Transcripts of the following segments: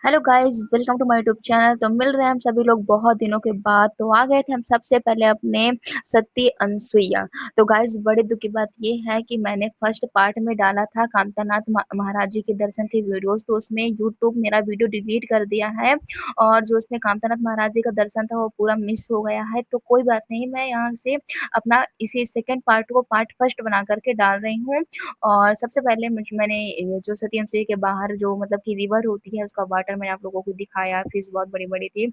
Hello guys, welcome to my YouTube channel. तो मिल रहे हैं हम सभी लोग बहुत दिनों के बाद। तो आ गए थे हम सबसे पहले अपने सती अनसुईया। तो गाइस, बड़े दुख की बात ये है कि मैंने फर्स्ट पार्ट में डाला था कांतानाथ महाराज जी के दर्शन के वीडियोस, तो उसमें यूट्यूब मेरा वीडियो डिलीट कर दिया है और जो उसमें कांतानाथ महाराज जी का दर्शन था वो पूरा मिस हो गया है। तो कोई बात नहीं, मैं यहाँ से अपना इसी सेकेंड पार्ट को पार्ट फर्स्ट बना करके डाल रही हूँ। और सबसे पहले मैंने ये जो सती अंसुई के बाहर जो मतलब कि रिवर होती है उसका वाटर मैंने आप लोगों को दिखाया, फिश बहुत बड़ी-बड़ी थी।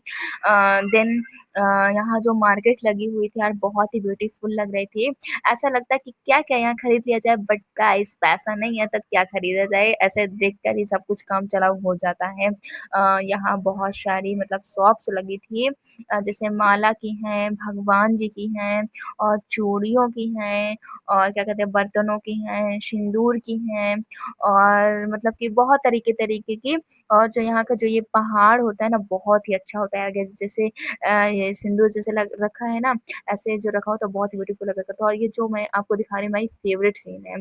देन यहाँ जो मार्केट लगी हुई थी यार, बहुत ही ब्यूटीफुल लग रही थी। ऐसा लगता है कि क्या-क्या यहाँ खरीद लिया जाए, बट गाइस पैसा नहीं है तो क्या खरीदा जाए, ऐसे देखकर ही सब कुछ काम चलाऊ हो जाता है। यहाँ बहुत सारी मतलब शॉप्स लगी थी, जैसे माला की हैं, भगवान जी की हैं और चूड़ियों की हैं और क्या कहते हैं बर्तनों की हैं, सिंदूर की हैं और मतलब कि बहुत तरीके-तरीके की। और जो यहाँ का जो ये पहाड़ होता है ना, बहुत ही अच्छा होता है। आगे जैसे ये सिंदूर जैसे लग रखा है ना, ऐसे जो रखा हो तो बहुत ही ब्यूटीफुल लगा करता है। और ये जो मैं आपको दिखा रही हूँ माई फेवरेट सीन है।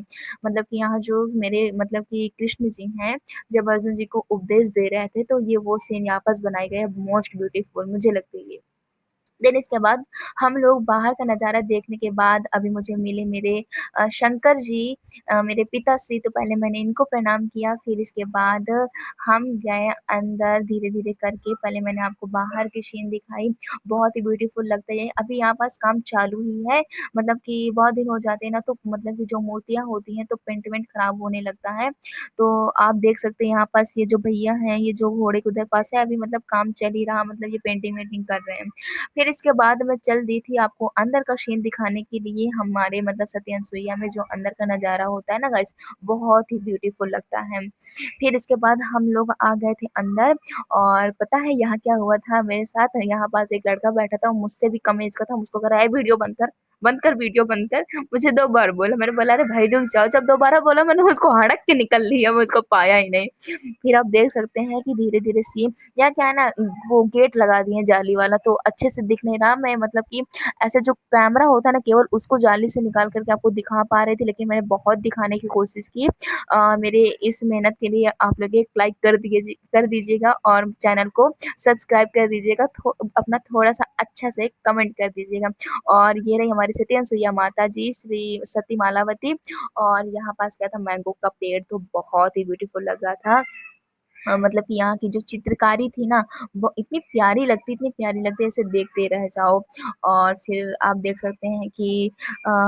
मतलब कि यहाँ जो मेरे मतलब कि कृष्ण जी हैं, जब अर्जुन जी को उपदेश दे रहे थे तो ये वो सीन यहाँ पास बनाए गए हैं, मोस्ट ब्यूटीफुल मुझे लगती है ये। देन इसके बाद हम लोग बाहर का नज़ारा देखने के बाद अभी मुझे मिले मेरे शंकर जी, मेरे पिताश्री। तो पहले मैंने इनको प्रणाम किया, फिर इसके बाद हम गए अंदर धीरे-धीरे करके। पहले मैंने आपको बाहर की सीन दिखाई, बहुत ही ब्यूटीफुल लगता है। अभी यहाँ पास काम चालू ही है, मतलब कि बहुत दिन हो जाते हैं ना तो मतलब कि जो मूर्तियाँ होती हैं तो पेंट-वेंट खराब होने लगता है। तो आप देख सकते हैं यहाँ पास ये जो भैया हैं, ये जो घोड़े के उधर पास है, अभी मतलब काम चल ही रहा, मतलब ये पेंटिंग-वेंटिंग कर रहे हैं। फिर इसके बाद मैं चल दी थी आपको अंदर का सीन दिखाने के लिए, हमारे मतलब सती अनसुईया में जो अंदर का नज़ारा होता है ना गाइस, बहुत ही ब्यूटीफुल लगता है। फिर इसके बाद हम लोग आ गए थे अंदर और पता है यहाँ क्या हुआ था मेरे साथ? यहाँ पास एक लड़का बैठा था, वो मुझसे भी कम ऐज का था, मुझको कह रहा है, "ए वीडियो बंद कर वीडियो बंद कर।" मुझे 2 बार बोला, मैंने बोला, "अरे भाई रुक जाओ।" जब दोबारा बोला मैंने उसको हड़क के निकल लिया, मैं उसको पाया ही नहीं। फिर आप देख सकते हैं कि धीरे-धीरे सीन यहाँ क्या है ना, वो गेट लगा दिए हैं जाली वाला, तो अच्छे से दिख नहीं रहा। मैं मतलब कि ऐसे जो कैमरा होता है ना, केवल उसको जाली से निकाल कर के आपको दिखा पा रही थी, लेकिन मैंने बहुत दिखाने की कोशिश की। मेरे इस मेहनत के लिए आप लोग एक लाइक कर दीजिएगा और चैनल को सब्सक्राइब कर दीजिएगा। अपना थोड़ा-सा अच्छा से कमेंट कर दीजिएगा। और ये रही हमारी सती अनसुईया माता जी, श्री सती मालावती। और यहाँ पास क्या था, मैंगो का पेड़ तो बहुत ही ब्यूटीफुल लग रहा था। मतलब कि यहाँ की जो चित्रकारी थी ना, वो इतनी प्यारी लगती है, ऐसे देखते रह जाओ। और फिर आप देख सकते हैं कि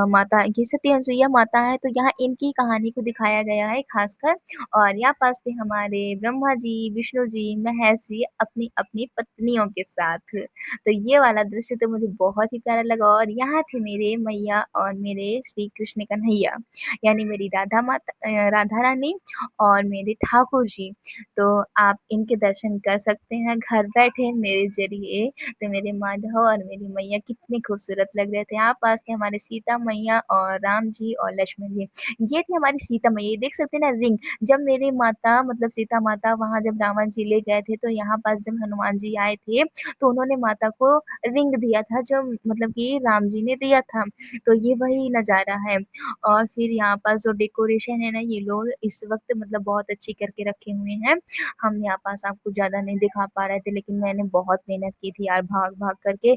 माता ये सती अनसुईया माता है, तो यहाँ इनकी कहानी को दिखाया गया है खासकर। और यहाँ पास थे हमारे ब्रह्मा जी, विष्णु जी, महेश जी अपनी-अपनी पत्नियों के साथ। तो ये वाला दृश्य तो मुझे बहुत ही प्यारा लगा। और यहाँ थे मेरे मैया और मेरे श्री कृष्ण कन्हैया, यानी मेरी राधा रानी और मेरे ठाकुर जी। तो आप इनके दर्शन कर सकते हैं घर बैठे मेरे ज़रिए। तो मेरे माधव और मेरी मैया कितने खूबसूरत लग रहे थे। आप पास थे हमारे सीता मैया और राम जी और लक्ष्मण जी। ये थी हमारी सीता मैया, ये देख सकते हैं ना रिंग। जब मेरी माता मतलब सीता माता वहाँ जब रावण जी ले गए थे, तो यहाँ पास जब हनुमान जी आए थे, तो उन्होंने माता को रिंग दिया था जो मतलब कि राम जी ने दिया था। तो ये वही नज़ारा है। और फिर यहाँ पास जो डेकोरेशन है ना, ये लोग इस वक़्त मतलब बहुत अच्छी करके रखे हुए हैं। हम यहाँ पास आपको ज़्यादा नहीं दिखा पा रहे थे, लेकिन मैंने बहुत मेहनत की थी यार भाग-भाग करके।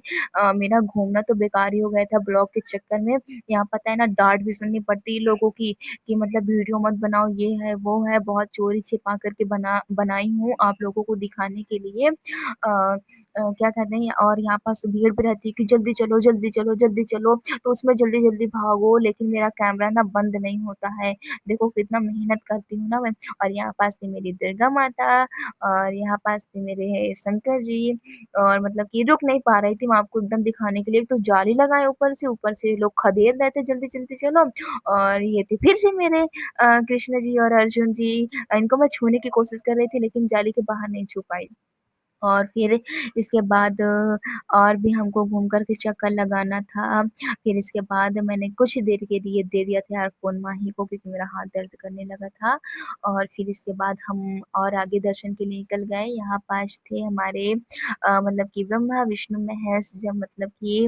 मेरा घूमना तो बेकार ही हो गया था ब्लॉग के चक्कर में। यहाँ पता है ना, डाँट भी सुननी पड़ती है लोगों की कि मतलब वीडियो मत बनाओ, ये है, वो है। बहुत चोरी छिपा करके बनाई हूँ आप लोगों को दिखाने के लिए। क्या कहते हैं, और यहाँ पास भीड़ भी रहती है कि जल्दी चलो, जल्दी चलो, जल्दी चलो, तो उसमें जल्दी-जल्दी भागो, लेकिन मेरा कैमरा ना बंद नहीं होता है। देखो कितना मेहनत करती हूँ ना मैं। और यहाँ पास थी मेरी दुर्गा माता और यहाँ पास थे मेरे शंकर जी। और मतलब कि रुक नहीं पा रही थी मैं आपको एकदम दिखाने के लिए। एक तो जाली लगाए ऊपर से लोग खदेड़ रहे थे जल्दी-जल्दी चलो। और ये थे फिर से मेरे कृष्ण जी और अर्जुन जी। इनको मैं छूने की कोशिश कर रही थी, लेकिन जाली के बाहर नहीं छू पाई। और फिर इसके बाद और भी हमको घूम कर के चक्कर लगाना था। फिर इसके बाद मैंने कुछ देर के लिए दे दिया था यार फ़ोन माही को, क्योंकि मेरा हाथ दर्द करने लगा था। और फिर इसके बाद हम और आगे दर्शन के लिए निकल गए। यहाँ पास थे हमारे मतलब कि ब्रह्मा विष्णु महेश, जब मतलब कि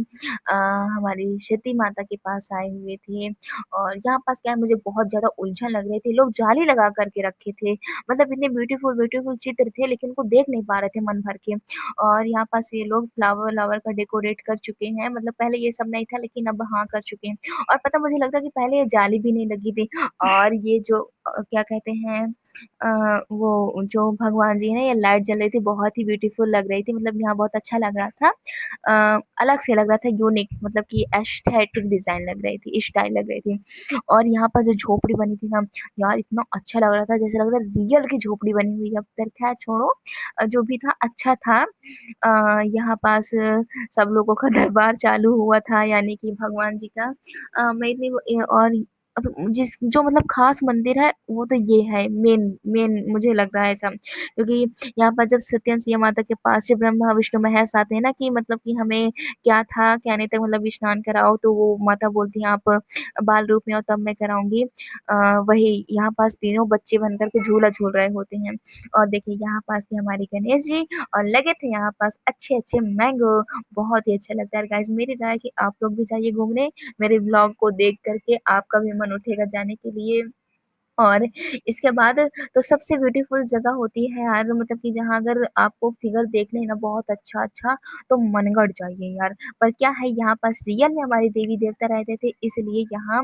हमारी सती माता के पास आए हुए थे। और यहाँ पास क्या है, मुझे बहुत ज़्यादा उलझन लग रही थी। लोग जाली लगा कर के रखे थे, मतलब इतने ब्यूटीफुल ब्यूटीफुल चित्र थे, लेकिन उनको देख नहीं पा रहे थे मन भर के। और यहाँ पास ये लोग फ्लावर-व्लावर का डेकोरेट कर चुके हैं, मतलब पहले ये सब नहीं था, लेकिन अब हाँ कर चुके हैं। और पता मुझे लगता है कि पहले ये जाली भी नहीं लगी थी। और ये जो क्या कहते हैं वो जो भगवान जी हैं, ये लाइट जल रही थी, बहुत ही ब्यूटीफुल लग रही थी, मतलब यहाँ बहुत अच्छा लग रहा था। अलग से लग रहा था, यूनिक, मतलब कि एस्थेटिक डिज़ाइन लग रही थी, स्टाइल लग रही थी। और यहाँ पर जो झोपड़ी बनी थी ना, यार इतना अच्छा लग रहा था, जैसे लग रहा था रियल की झोपड़ी बनी हुई है। अब तो खैर छोड़ो, जो भी था अच्छा था। यहाँ पास सब लोगों का दरबार चालू हुआ था, यानी कि भगवान जी का। मैं इतनी और अब जिस जो मतलब ख़ास मंदिर है वो तो ये है, मेन मेन मुझे लग रहा है ऐसा, क्योंकि यहाँ पर जब सत्य माता के पास से ब्रह्मा विष्णु महेश आते हैं ना, कि मतलब कि हमें क्या था क्या नहीं था, मतलब स्नान कराओ, तो वो माता बोलती हैं आप बाल रूप में हो तब मैं कराऊँगी। वही यहाँ पास तीनों बच्चे बनकर के झूला झूल रहे होते हैं। और देखिए यहाँ पास थे हमारे गणेश जी, और लगे थे यहाँ पास अच्छे-अच्छे मैंगो, बहुत ही अच्छा लगता है गाइज़। मेरी राय है कि आप लोग भी जाइए घूमने, मेरे व्लॉग को देख कर के आपका भी मन उठेगा जाने के लिए। और इसके बाद तो सबसे ब्यूटीफुल जगह होती है यार, मतलब कि जहाँ अगर आपको फिगर देख लें ना बहुत अच्छा-अच्छा, तो मनगढ़ जाइए यार। पर क्या है, यहाँ पास रियल में हमारे देवी-देवता रहते थे, इसलिए यहाँ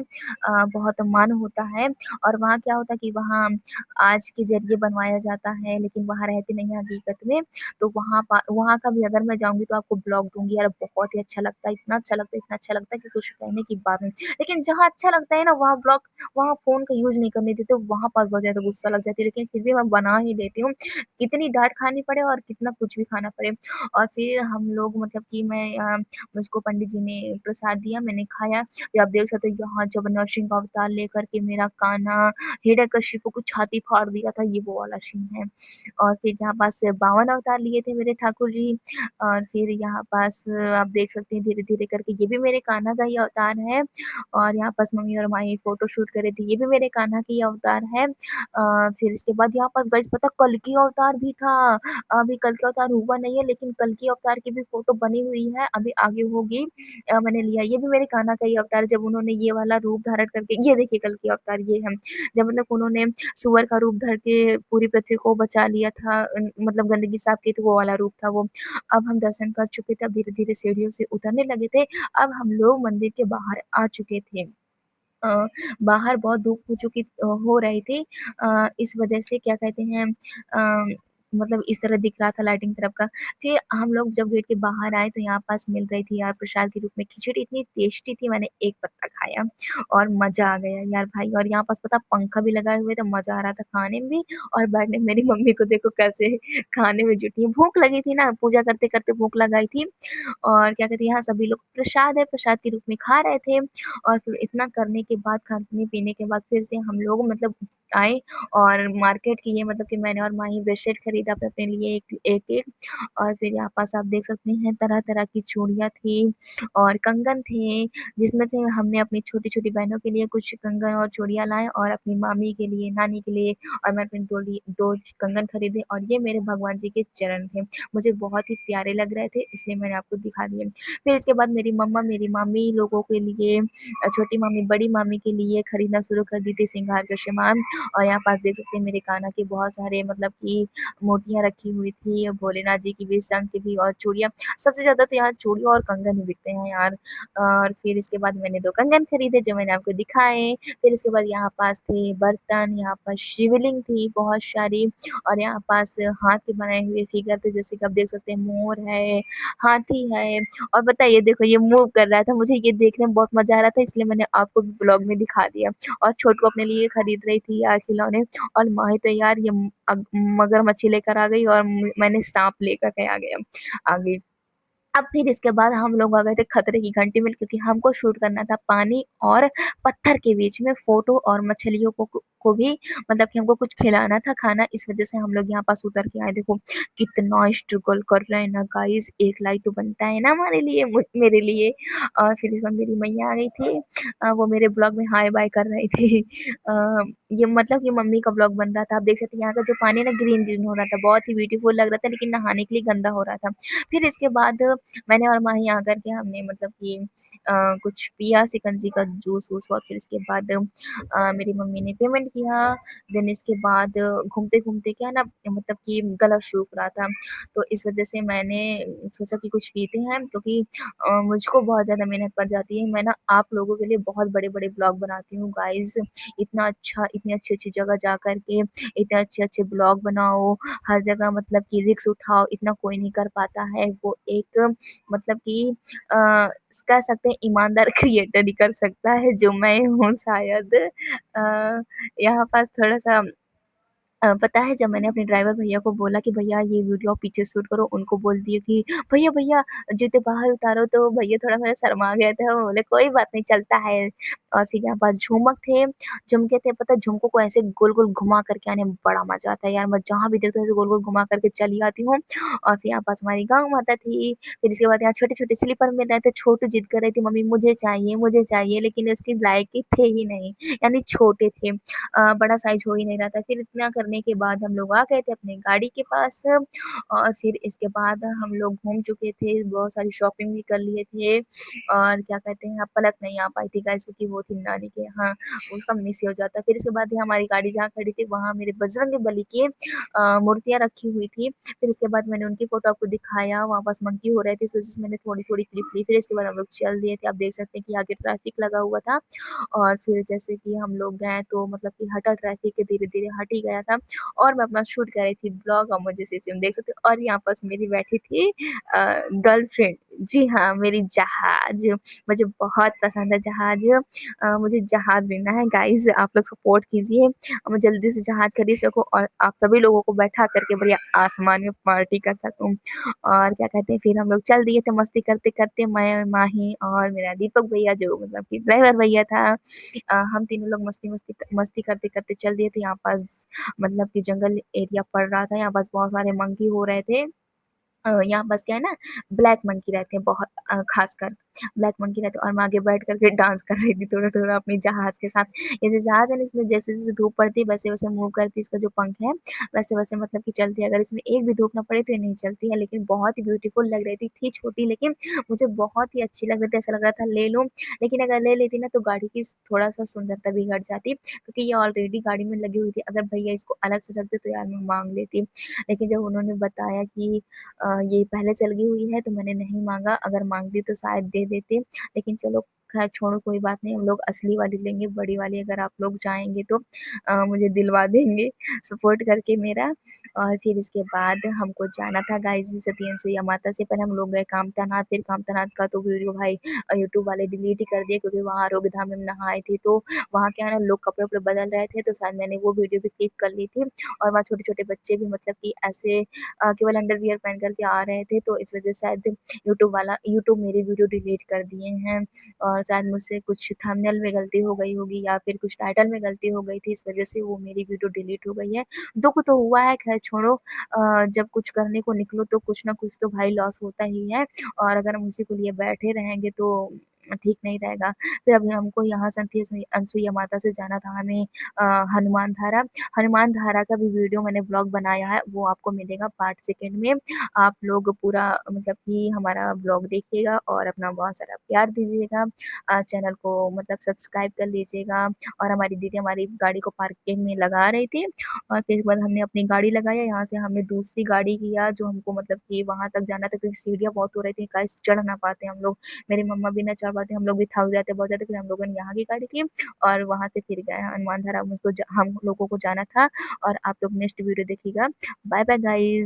बहुत मान होता है। और वहाँ क्या होता है कि वहाँ आज के ज़रिए बनवाया जाता है, लेकिन वहाँ रहते नहीं हैं हकीकत में। तो वहाँ का भी अगर मैं जाऊँगी तो आपको ब्लॉग दूँगी यार, बहुत ही अच्छा लगता है, इतना अच्छा लगता है, इतना अच्छा लगता है कि कुछ कहने की बात नहीं। लेकिन जहाँ अच्छा लगता है ना, वहाँ फ़ोन का यूज़ नहीं करने देते, वहाँ पर बहुत ज़्यादा गुस्सा लग जाती है, लेकिन फिर भी मैं बना ही देती हूँ, कितनी डाँट खानी पड़े और कितना कुछ भी खाना पड़े। और फिर हम लोग मतलब कि मुझको पंडित जी ने प्रसाद दिया, मैंने खाया। फिर आप देख सकते हो यहाँ जब नरसिंह का अवतार लेकर के मेरा कान्हा हिरण्यकशिपु को छाती फाड़ दिया था, ये वो वाला सीन है। और फिर यहाँ पास 52 अवतार लिए थे मेरे ठाकुर जी। और फिर यहाँ पास आप देख सकते हैं धीरे-धीरे करके ये भी मेरे कान्हा का ही अवतार है। और यहाँ पास मम्मी और माही फ़ोटो शूट कर रही थी, ये भी मेरे कान्हा की अवतार है। फिर इसके बाद यहाँ पास गाइस पता कल्कि अवतार भी था। अभी कल्कि अवतार हुआ नहीं है, लेकिन कल्कि अवतार की भी फ़ोटो बनी हुई है, अभी आगे होगी। मैंने लिया, ये भी मेरे कान्हा का ही अवतार है, जब उन्होंने ये वाला रूप धारण करके, ये देखिए कल्कि अवतार ये है। जब मतलब उन्होंने सूअर का रूप धर के पूरी पृथ्वी को बचा लिया था, मतलब गंदगी साफ की थी, वो वाला रूप था वो। अब हम दर्शन कर चुके थे, अब धीरे-धीरे सीढ़ियों से उतरने लगे थे। अब हम लोग मंदिर के बाहर आ चुके थे। अ, बाहर बहुत धूप हो रही थी। इस वजह से क्या कहते हैं मतलब इस तरह दिख रहा था लाइटिंग तरफ का। फिर हम लोग जब गेट के बाहर आए तो यहाँ पास मिल रही थी यार प्रसाद के रूप में खिचड़ी, इतनी टेस्टी थी, मैंने एक पत्ता खाया और मज़ा आ गया यार भाई। और यहाँ पास पता पंखा भी लगाए हुए थे, मज़ा आ रहा था खाने में भी और बैठने में। मेरी मम्मी को देखो कैसे खाने में जुटी है, भूख लगी थी ना, पूजा करते-करते भूख लगाई थी। और क्या कहते हैं, यहाँ सभी लोग प्रसाद है, प्रसाद के रूप में खा रहे थे। और फिर इतना करने के बाद, खाने-पीने के बाद फिर से हम लोग मतलब आए और मार्केट किए, मतलब कि मैंने और माही ब्रेसलेट खरीदा अपने लिए एक-एक। और फिर यहाँ पास आप देख सकते हैं तरह-तरह की चूड़ियाँ थी और कंगन थे, जिसमें से हमने अपनी छोटी-छोटी बहनों के लिए कुछ कंगन और चूड़ियाँ लाए और अपनी मामी के लिए, नानी के लिए और मैं अपने 2 कंगन खरीदे और ये मेरे भगवान जी के चरण थे। मुझे बहुत ही प्यारे लग रहे थे, इसलिए मैंने आपको दिखा दिए। फिर इसके बाद मेरी मम्मा, मेरी मामी लोगों के लिए, छोटी मामी, बड़ी मामी के लिए खरीदना शुरू कर दी थी श्रृंगार का सामान। और यहाँ पास देख सकते हैं मेरे कान्हा के बहुत सारे मतलब कि मूर्तियाँ रखी हुई थी, भोलेनाथ जी की भी, शंख की भी और चूड़ियाँ। सबसे ज़्यादा तो यहाँ चूड़ियाँ और कंगन ही बिकते हैं यार। और फिर इसके बाद मैंने 2 कंगन खरीदे जो मैंने आपको दिखाए। फिर इसके बाद यहाँ पास थे बर्तन, यहाँ पर शिवलिंग थी बहुत सारी और यहाँ पास हाथ के बनाए हुए फिगर थे, जैसे कि आप देख सकते हैं मोर है, हाथी है। और बताइए देखो ये मूव कर रहा था, मुझे ये देखने में बहुत मज़ा आ रहा था, इसलिए मैंने आपको भी ब्लॉग में दिखा दिया। और छोटू अपने लिए खरीद रही थी यार खिलौने और माही तो यार ये मगरमच्छी लेकर आ गई और मैंने साँप लेकर के आ गई। अब फिर इसके बाद हम लोग आ गए थे खतरे की घंटी में, क्योंकि हमको शूट करना था पानी और पत्थर के बीच में फ़ोटो और मछलियों को को भी मतलब कि हमको कुछ खिलाना था खाना, इस वज़ह से हम लोग यहाँ पास उतर के आए। देखो कितना स्ट्रगल कर रहे हैं ना गाइस, एक लाइक तो बनता है ना हमारे लिए मेरे लिए। और फिर इसके बाद मेरी मैया आ गई थी, वो मेरे ब्लॉग में हाय बाय कर रही थी। ये मतलब कि मम्मी का ब्लॉग बन रहा था। आप देख सकते हैं यहाँ का जो पानी है ना ग्रीन ग्रीन हो रहा था, बहुत ही ब्यूटीफुल लग रहा था, लेकिन नहाने के लिए गंदा हो रहा था। फिर इसके बाद मैंने और माही आकर के हमने मतलब कि कुछ पिया शिकंजी का जूस वूस, और फिर इसके बाद मेरी मम्मी ने पेमेंट किया। देन इसके बाद घूमते-घूमते क्या ना मतलब कि गला सूख रहा था, तो इस वज़ह से मैंने सोचा कि कुछ पीते हैं, क्योंकि मुझको बहुत ज़्यादा मेहनत पड़ जाती है। मैं ना आप लोगों के लिए बहुत बड़े-बड़े ब्लॉग बनाती हूँ गाइज़, इतना अच्छा इतनी अच्छी-अच्छी जगह जा कर के इतने अच्छे-अच्छे ब्लॉग बनाओ, हर जगह मतलब कि रिस्क उठाओ, इतना कोई नहीं कर पाता है। वो एक मतलब कि अ, कह सकते हैं ईमानदार क्रिएटर ही कर सकता है, जो मैं हूँ शायद। यहाँ पास थोड़ा-सा पता है जब मैंने अपने ड्राइवर भैया को बोला कि भैया ये वीडियो आप पीछे शूट करो, उनको बोल दिए कि भैया भैया जूते बाहर उतारो, तो भैया थोड़ा मेरा शर्मा गए थे, वो बोले कोई बात नहीं चलता है। और फिर यहाँ पास झुमक थे, झुमके थे, पता है झुमकों को ऐसे गोल-गोल घुमा करके आने में बड़ा मज़ा आता है यार, मैं जहाँ भी देखती हूँ ऐसे गोल-गोल घुमा करके चली आती हूँ। और फिर यहाँ पास हमारी गाँव माता थी, फिर इसके बाद यहाँ छोटे-छोटे स्लीपर मिल रहे थे, छोटू जिद कर रही थी मम्मी मुझे चाहिए, लेकिन उसके लायक के थे ही नहीं, यानी छोटे थे। बड़ा साइज़ हो ही नहीं रहा था। फिर इतना करने के बाद हम लोग आ गए थे अपने गाड़ी के पास, और फिर इसके बाद हम लोग घूम चुके थे, बहुत सारी शॉपिंग भी कर लिए थे, और क्या कहते हैं, अब पलक नहीं आ पाई थी गाइस, क्योंकि वो थी नानी के यहाँ, उसका मिस ही हो जाता। फिर इसके बाद ही हमारी गाड़ी जहाँ खड़ी थी वहाँ मेरे बजरंगबली की मूर्तियाँ रखी हुई थी। फिर इसके बाद मैंने उनकी फ़ोटो आपको दिखाया, वहाँ पास मंकी हो रहे थे, इस वजह से मैंने थोड़ी-थोड़ी क्लिप ली। फिर इसके बाद हम लोग चल दिए थे। आप देख सकते हैं कि आगे ट्रैफिक लगा हुआ था, और फिर जैसे कि हम लोग गए तो मतलब कि हटा ट्रैफिक धीरे-धीरे हट ही गया था, और मैं अपना शूट कर रही थी ब्लॉग, और मुझे सीसीम देख सकते हो, और यहाँ पास मेरी बैठी थी गर्लफ्रेंड। जी हाँ, मेरी जहाज, मुझे बहुत पसंद है जहाज। मुझे जहाज लेना है गाइज़, आप लोग सपोर्ट कीजिए और मैं जल्दी से जहाज खरीद सकूँ और आप सभी लोगों को बैठा कर के बढ़िया आसमान में पार्टी कर सकूँ। और क्या कहते हैं, फिर हम लोग चल दिए थे मस्ती करते-करते, मैं, माही और मेरा दीपक भैया जो मतलब कि ड्राइवर भैया था। हम तीनों लोग मस्ती करते-करते चल दिए थे। यहाँ पास मतलब कि जंगल एरिया पड़ रहा था, यहाँ पास बहुत सारे मंकी हो रहे थे। यहाँ बस क्या है ना, ब्लैक मंकी रहते हैं बहुत, ख़ासकर ब्लैक मंकी रहते हैं, और मैं आगे बैठ कर के डांस कर रही थी थोड़ा-थोड़ा अपनी जहाज़ के साथ। ये जो जहाज़ है ना, इसमें जैसे-जैसे धूप पड़ती है वैसे-वैसे मूव करती है, इसका जो पंख है वैसे-वैसे मतलब कि चलती है। अगर इसमें एक भी धूप ना पड़े तो ये नहीं चलती है, लेकिन बहुत ही ब्यूटीफुल लग रही थी छोटी, लेकिन मुझे बहुत ही अच्छी लग रही थी, ऐसा लग रहा था ले लूँ, लेकिन अगर ले लेती ना तो गाड़ी की थोड़ा-सा सुंदरता बिगड़ जाती, क्योंकि ये ऑलरेडी गाड़ी में लगी हुई थी। अगर भैया इसको अलग से रखते तो यार मैं माँग लेती। लेकिन जब उन्होंने बताया कि ये पहले से लगी हुई है, तो मैंने नहीं माँगा, अगर माँगती तो शायद दे देते। लेकिन चलो ख़ैर छोड़ो, कोई बात नहीं, हम लोग असली वाली लेंगे, बड़ी वाली, अगर आप लोग चाहेंगे तो मुझे दिलवा देंगे सपोर्ट करके मेरा। और फिर इसके बाद हमको जाना था गाइस सती अनुसुईया माता से, पहले हम लोग गए कामतानाथ, फिर कामतानाथ का तो वीडियो भाई यूट्यूब वाले डिलीट ही कर दिए, क्योंकि वहाँ आरोग्यधाम में हम नहाए थे, तो वहाँ क्या है ना, लोग कपड़े-वपड़े बदल रहे थे, तो शायद मैंने वो वीडियो भी क्लिक कर ली थी। और वहाँ छोटे-छोटे बच्चे भी मतलब कि ऐसे केवल अंडरवियर पहन कर के आ रहे थे, तो इस वज़ह से शायद यूट्यूब मेरी वीडियो डिलीट कर दिए हैं, और शायद मुझसे कुछ थंबनेल में गलती हो गई होगी, या फिर कुछ टाइटल में गलती हो गई थी, इस वज़ह से वो मेरी वीडियो डिलीट हो गई है। दुःख तो हुआ है, ख़ैर छोड़ो, जब कुछ करने को निकलो तो कुछ ना कुछ तो भाई लॉस होता ही है, और अगर हम उसी को लिए बैठे रहेंगे तो ठीक नहीं रहेगा। फिर अभी हमको यहाँ से अनसुईया माता से जाना था हमें हनुमान धारा। हनुमान धारा का भी वीडियो मैंने ब्लॉग बनाया है, वो आपको मिलेगा पार्ट सेकंड में। आप लोग पूरा मतलब कि हमारा ब्लॉग देखिएगा और अपना बहुत सारा प्यार दीजिएगा। चैनल को मतलब सब्सक्राइब कर लीजिएगा, और हमारी दीदी हमारी गाड़ी को पार्किंग में लगा रही थी, और फिर उसके बाद हमने अपनी गाड़ी लगाया, यहाँ से हमने दूसरी गाड़ी किया जो हमको मतलब कि वहाँ तक जाना था, क्योंकि सीढ़ियाँ बहुत हो रही थी, गाइस चढ़ ना पाते हम लोग। मेरी मम्मा भी ना चढ़ पाते, हम लोग भी थक जाते बहुत ज़्यादा, फिर हम लोगों ने यहाँ की गाड़ी की और वहाँ से फिर गए हनुमान धारा। मुझको हम लोगों को जाना था, और आप लोग नेक्स्ट वीडियो देखिएगा। Bye bye guys.